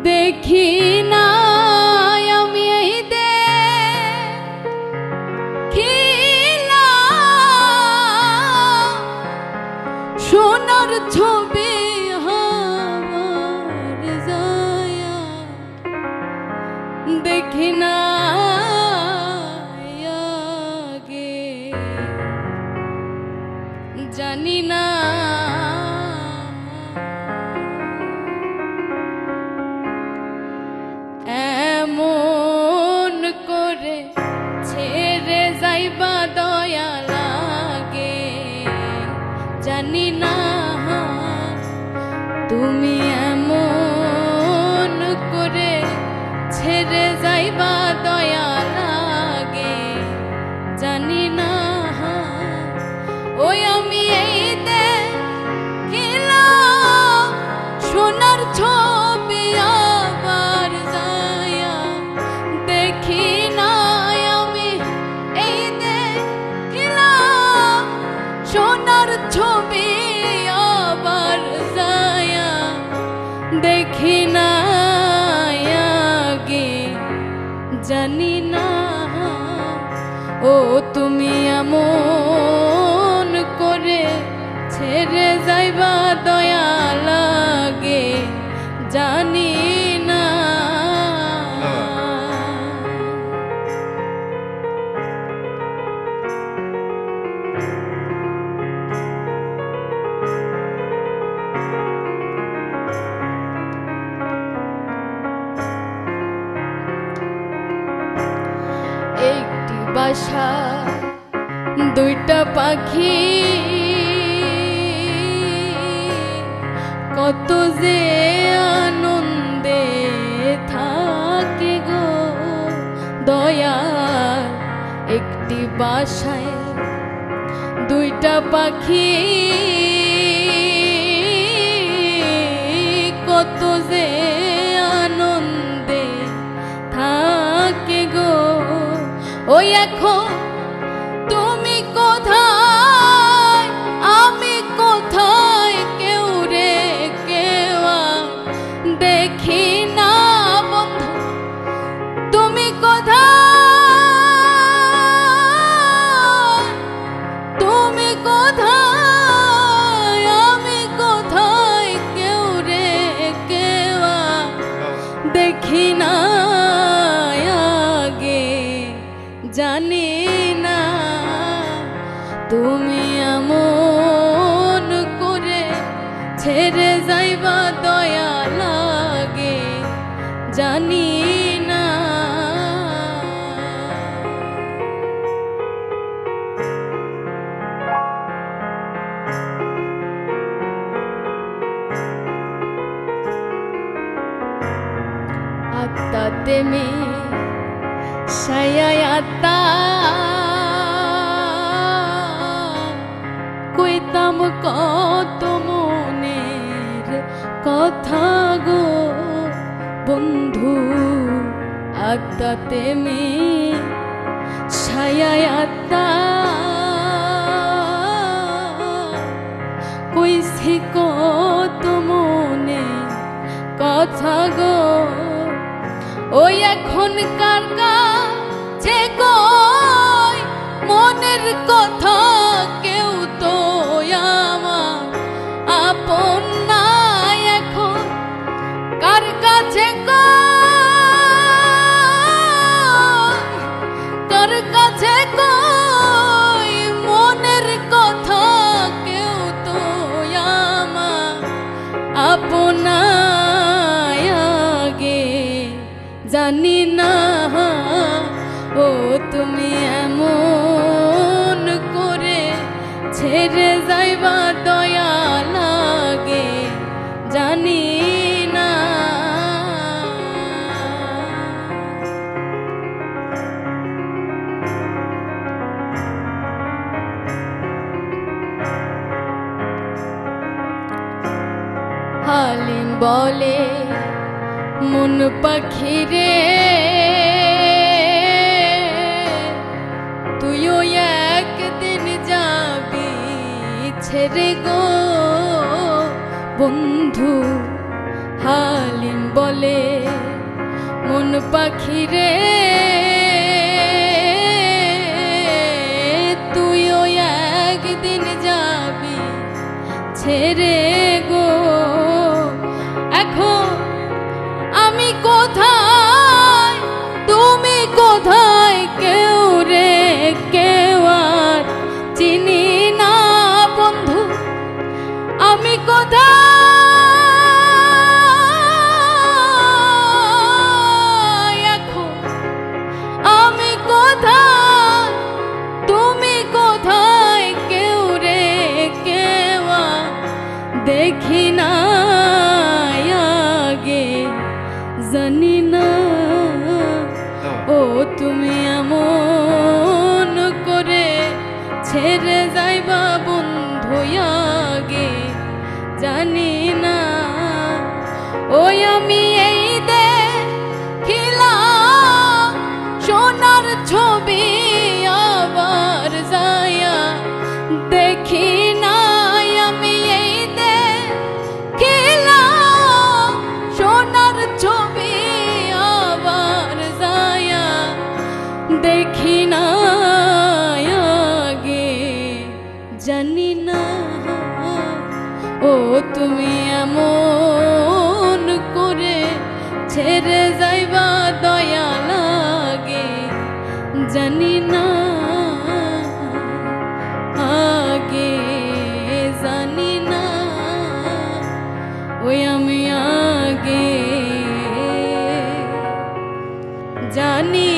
দেখি না আমি এই দেখিলা সোনার ছবি আমার যায়া দেখি না আগে জানি না এমন করে ছেড়ে যাইবা দয়া লাগে জানি না তুমি এমন করে ছেড়ে যাইবা দয়া লাগে জানি না ওই আমি এই দেখিলাম সোনার ছবি আবার যায়া দেখি না আমি এই দেখিলাম সোনার ছবি আবার যায়া দেখি না আগে জানি না ও তুমি এমন করে ছেড়ে যাইবা দয়া লাগে জানি না একটি বাসা দুইটা পাখি কত যে আনন্দে থাকে গো দয়াল একটি বাসায় দুইটা পাখি কত যে আনন্দে থাকে গো ওই এখন তুমি কোথায় আমি কোথায় কেউ রে কেউ দেখি না বন্ধু তুমি কোথায় আমি কোথায় কেউ রে কেউ দেখি না আগে জানি না তুমি এমন করে ছেড়ে যাইবা দয়া লাগে জানি না আত্মাতে মে সায়াতা কইতাম কত মনের কথা গো বন্ধু আত্মাতে মে সায়াতা কইছি কত মনের কথা গো ওই এখনকার কাছে কই মনের কথা কেউ তো আমার আপন না এখন কার কাছে কার কাছে কই মনের কথা কেউ তো আমার আপন জানি না ও তুমি এমন করে ছেড়ে যাইবা দয়া লাগে জানি না হালিম বলে মন পাখি রে তুইও একদিন যাবি ছেড়ে গো বন্ধু হালিম বলে মন পাখি রে তুইও একদিন যাবি ছেড়ে গো। এখন আমি কোথায় তুমি কোথায় কেউ রে কেউ আর চিনি না বন্ধু। আমি কোথায় এখন আমি কোথায় তুমি কোথায় কেউ রে কেউ আর দেখি না আগে জানি না। ও তুমি এমন করে ছেড়ে যাইবা বন্ধু আগে জানি না। ওই আমি এই দেখিলাম সোনার ছবি আবার যায়া দেখি না। আমি এই দেখিলাম সোনার ছবি আবার যায়া দেখি না আগে জানি না। ও তুমি এমন করে ছেড়ে যাইবা দয়া লাগে জানি না আগে জানি না। ওই আমি আগে জানি